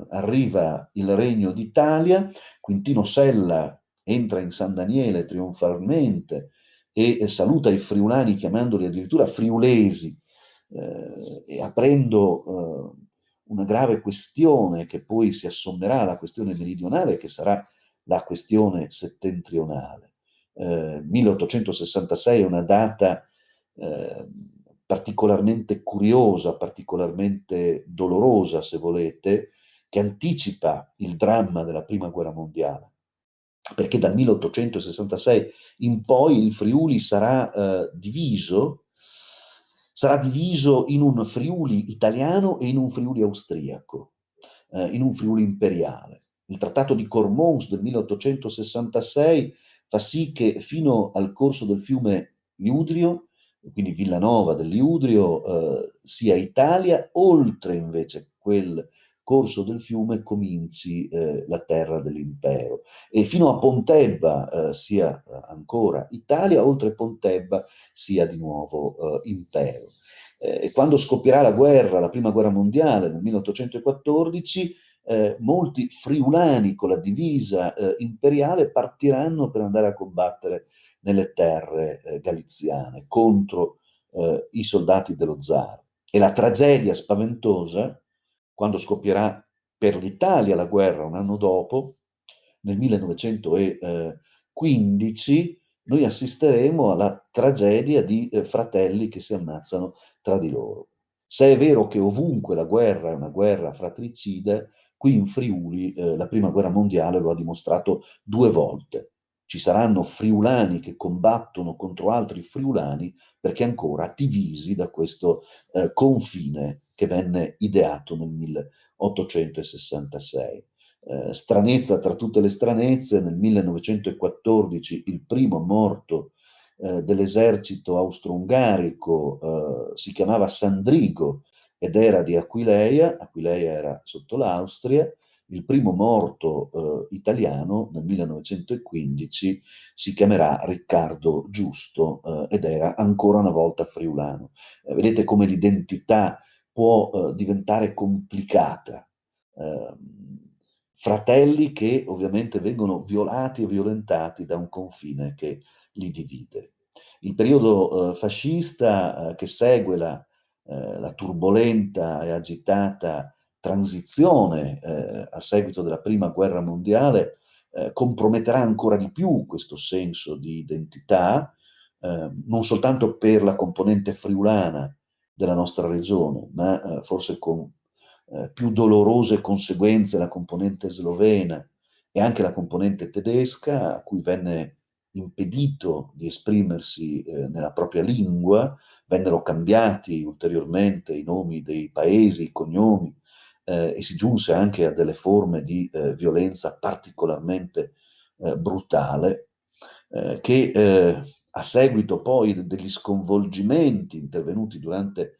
arriva il Regno d'Italia, Quintino Sella entra in San Daniele trionfalmente e saluta i friulani chiamandoli addirittura friulesi, e aprendo una grave questione che poi si assommerà alla questione meridionale, che sarà la questione settentrionale. 1866 è una data eh, particolarmente curiosa, particolarmente dolorosa, se volete, che anticipa il dramma della Prima Guerra Mondiale, perché dal 1866 in poi il Friuli sarà diviso in un Friuli italiano e in un Friuli austriaco, in un Friuli imperiale. Il Trattato di Cormons del 1866 fa sì che fino al corso del fiume Liudrio quindi Villanova del Liudrio, sia Italia, oltre invece quel corso del fiume cominci la terra dell'impero. E fino a Pontebba sia ancora Italia, oltre Pontebba sia di nuovo impero. E quando scoppierà la guerra, la prima guerra mondiale nel 1814, molti friulani con la divisa imperiale partiranno per andare a combattere nelle terre galiziane contro i soldati dello zar. E la tragedia spaventosa, quando scoppierà per l'Italia la guerra un anno dopo, nel 1915, noi assisteremo alla tragedia di fratelli che si ammazzano tra di loro. Se è vero che ovunque la guerra è una guerra fratricida, qui in Friuli la prima guerra mondiale lo ha dimostrato 2 volte. Ci saranno friulani che combattono contro altri friulani perché ancora divisi da questo confine che venne ideato nel 1866. Stranezza tra tutte le stranezze, nel 1914 il primo morto dell'esercito austro-ungarico si chiamava Sandrigo ed era di Aquileia. Aquileia era sotto l'Austria. Il primo morto italiano nel 1915 si chiamerà Riccardo Giusto ed era ancora una volta friulano. Vedete come l'identità può diventare complicata. Fratelli che ovviamente vengono violati e violentati da un confine che li divide. Il periodo fascista che segue la turbolenta e agitata transizione a seguito della prima guerra mondiale comprometterà ancora di più questo senso di identità, non soltanto per la componente friulana della nostra regione, ma forse con più dolorose conseguenze la componente slovena e anche la componente tedesca, a cui venne impedito di esprimersi nella propria lingua, vennero cambiati ulteriormente i nomi dei paesi, i cognomi, e si giunse anche a delle forme di violenza particolarmente brutale, che a seguito poi degli sconvolgimenti intervenuti durante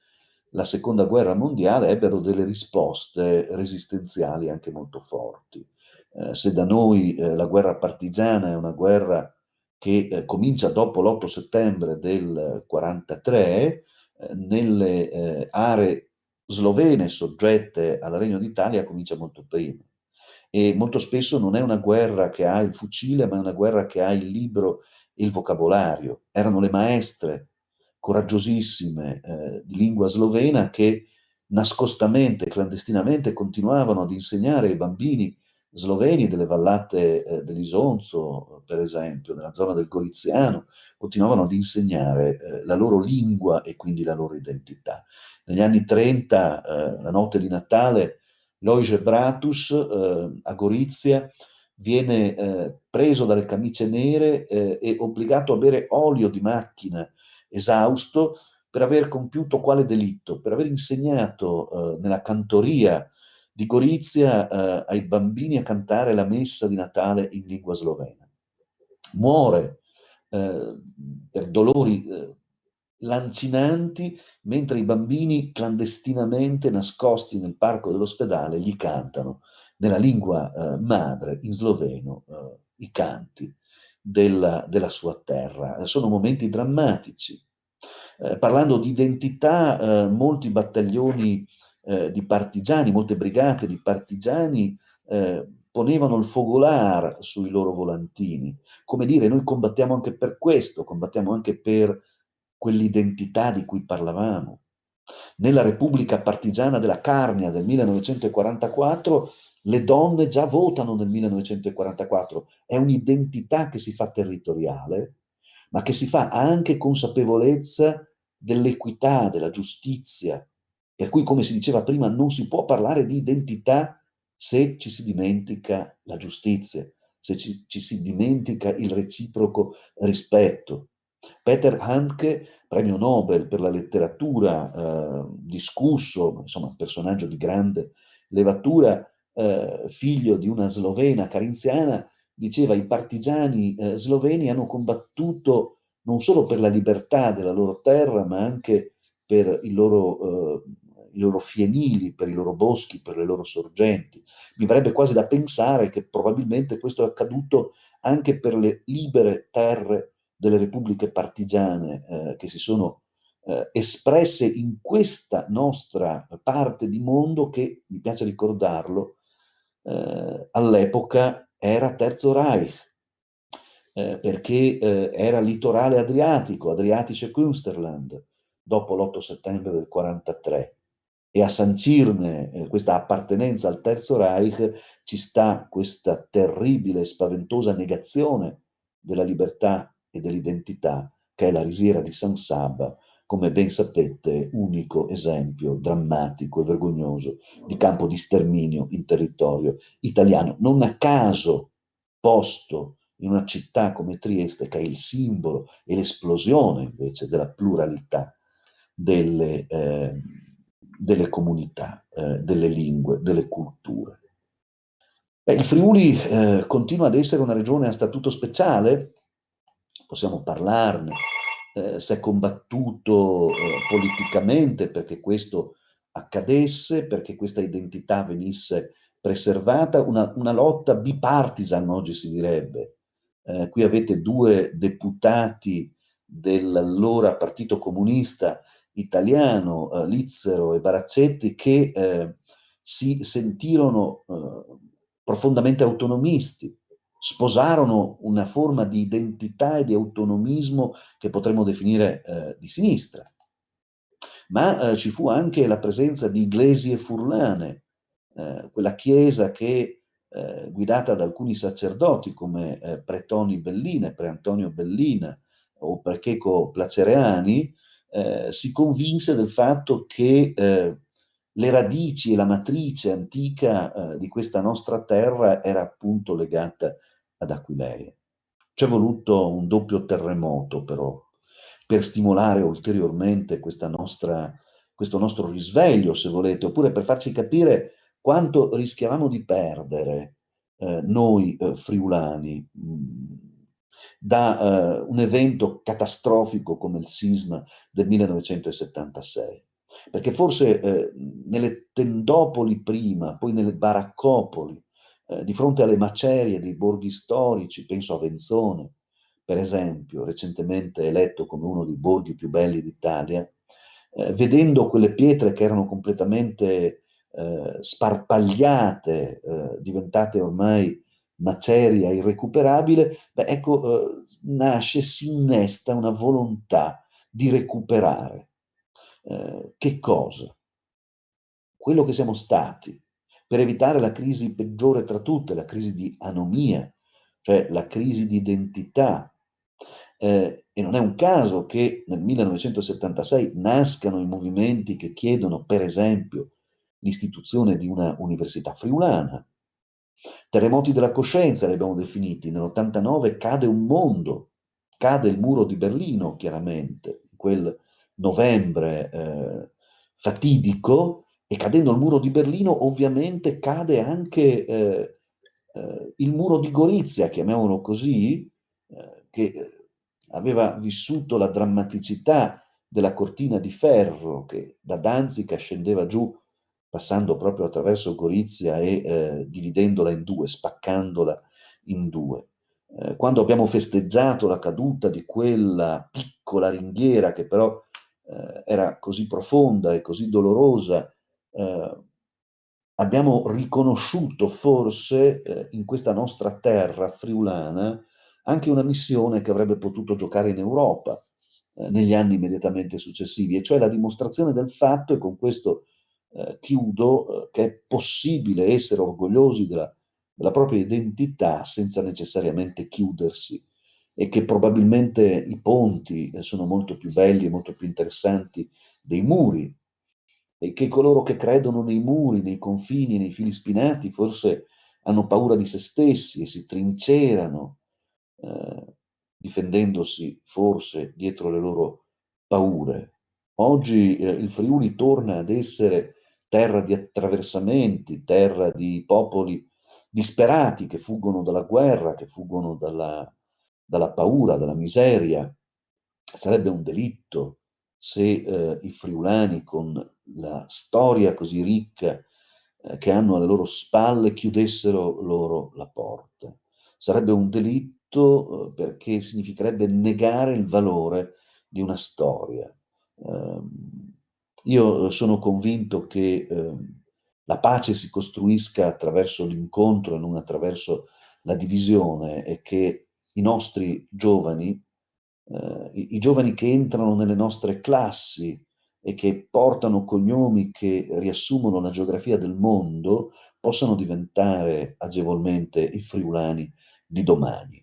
la seconda guerra mondiale ebbero delle risposte resistenziali anche molto forti. Se da noi la guerra partigiana è una guerra che comincia dopo l'8 settembre del 43, nelle aree slovene soggette al Regno d'Italia comincia molto prima. E molto spesso non è una guerra che ha il fucile, ma è una guerra che ha il libro e il vocabolario. Erano le maestre coraggiosissime di lingua slovena che nascostamente, clandestinamente continuavano ad insegnare ai bambini sloveni delle vallate dell'Isonzo, per esempio, nella zona del Goriziano, continuavano ad insegnare la loro lingua e quindi la loro identità. Negli anni 30, la notte di Natale, Lojze Bratus a Gorizia viene preso dalle camicie nere e obbligato a bere olio di macchina esausto per aver compiuto quale delitto? Per aver insegnato nella cantoria di Gorizia ai bambini a cantare la messa di Natale in lingua slovena. Muore per dolori lancinanti mentre i bambini clandestinamente nascosti nel parco dell'ospedale gli cantano nella lingua madre, in sloveno, i canti della sua terra. Sono momenti drammatici. Parlando di identità, molti battaglioni di partigiani, molte brigate di partigiani ponevano il fogolar sui loro volantini. Come dire, noi combattiamo anche per questo, combattiamo anche per quell'identità di cui parlavamo. Nella Repubblica Partigiana della Carnia del 1944 le donne già votano nel 1944. È un'identità che si fa territoriale, ma che si fa anche consapevolezza dell'equità, della giustizia. Per cui, come si diceva prima, non si può parlare di identità se ci si dimentica la giustizia, se ci si dimentica il reciproco rispetto. Peter Handke, premio Nobel per la letteratura, discusso, insomma, un personaggio di grande levatura, figlio di una slovena carinziana, diceva i partigiani sloveni hanno combattuto non solo per la libertà della loro terra, ma anche per i loro fienili, per i loro boschi, per le loro sorgenti. Mi verrebbe quasi da pensare che probabilmente questo è accaduto anche per le libere terre delle repubbliche partigiane che si sono espresse in questa nostra parte di mondo che, mi piace ricordarlo, all'epoca era Terzo Reich, perché era litorale adriatico, Adriatische Künsterland, dopo l'8 settembre del 43. E a sancirne questa appartenenza al Terzo Reich ci sta questa terribile e spaventosa negazione della libertà e dell'identità, che è la risiera di San Sabba, come ben sapete, unico esempio drammatico e vergognoso di campo di sterminio in territorio italiano. Non a caso posto in una città come Trieste, che è il simbolo e l'esplosione invece della pluralità delle comunità, delle lingue, delle culture. Il Friuli continua ad essere una regione a statuto speciale, possiamo parlarne, si è combattuto politicamente perché questo accadesse, perché questa identità venisse preservata, una lotta bipartisan oggi si direbbe. Qui avete due deputati dell'allora Partito Comunista Italiano, Lizzero e Barazzetti, che si sentirono profondamente autonomisti, sposarono una forma di identità e di autonomismo che potremmo definire di sinistra. Ma ci fu anche la presenza di Iglesi e Furlane, quella chiesa che, guidata da alcuni sacerdoti come Pretoni Bellina, Preantonio Bellina o Precheco Placereani, si convinse del fatto che le radici e la matrice antica di questa nostra terra era appunto legata ad Aquileia. C'è voluto un doppio terremoto però per stimolare ulteriormente questo nostro risveglio, se volete, oppure per farci capire quanto rischiavamo di perdere noi friulani da un evento catastrofico come il sisma del 1976. Perché forse nelle tendopoli prima, poi nelle baraccopoli, di fronte alle macerie dei borghi storici, penso a Venzone, per esempio, recentemente eletto come uno dei borghi più belli d'Italia, vedendo quelle pietre che erano completamente sparpagliate, diventate ormai maceria irrecuperabile, beh, ecco, nasce, si innesta una volontà di recuperare. Che cosa? Quello che siamo stati, per evitare la crisi peggiore tra tutte, la crisi di anomia, cioè la crisi di identità. E non è un caso che nel 1976 nascano i movimenti che chiedono, per esempio, l'istituzione di una università friulana. Terremoti della coscienza li abbiamo definiti, nell'89 cade un mondo, cade il muro di Berlino chiaramente, in quel novembre fatidico, e cadendo il muro di Berlino ovviamente cade anche il muro di Gorizia, chiamiamolo così, che aveva vissuto la drammaticità della cortina di ferro che da Danzica scendeva giù, passando proprio attraverso Gorizia e dividendola in due, spaccandola in due. Quando abbiamo festeggiato la caduta di quella piccola ringhiera che però era così profonda e così dolorosa, abbiamo riconosciuto forse in questa nostra terra friulana anche una missione che avrebbe potuto giocare in Europa negli anni immediatamente successivi, e cioè la dimostrazione del fatto, e con questo chiudo, che è possibile essere orgogliosi della propria identità senza necessariamente chiudersi, e che probabilmente i ponti sono molto più belli e molto più interessanti dei muri, e che coloro che credono nei muri, nei confini, nei fili spinati, forse hanno paura di se stessi e si trincerano, difendendosi forse dietro le loro paure. Oggi il Friuli torna ad essere terra di attraversamenti, terra di popoli disperati che fuggono dalla guerra, che fuggono dalla paura, dalla miseria, sarebbe un delitto se i friulani, con la storia così ricca che hanno alle loro spalle, chiudessero loro la porta. Sarebbe un delitto perché significherebbe negare il valore di una storia. Io sono convinto che la pace si costruisca attraverso l'incontro e non attraverso la divisione, e che i nostri giovani, i giovani che entrano nelle nostre classi e che portano cognomi che riassumono la geografia del mondo, possano diventare agevolmente i friulani di domani.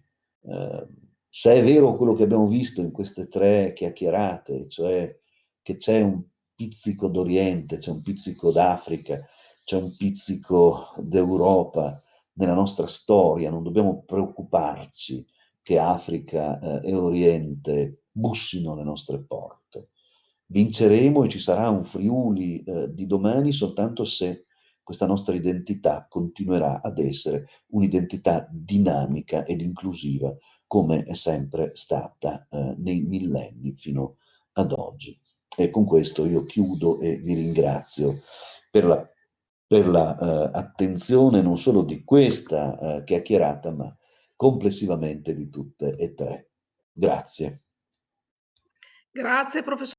Se è vero quello che abbiamo visto in queste 3 chiacchierate, cioè che c'è un pizzico d'Oriente, c'è un pizzico d'Africa, c'è un pizzico d'Europa nella nostra storia, non dobbiamo preoccuparci che Africa e Oriente bussino alle nostre porte. Vinceremo e ci sarà un Friuli di domani soltanto se questa nostra identità continuerà ad essere un'identità dinamica ed inclusiva, come è sempre stata nei millenni fino ad oggi. E con questo io chiudo e vi ringrazio per la attenzione non solo di questa chiacchierata, ma complessivamente di tutte e 3. Grazie. Grazie professor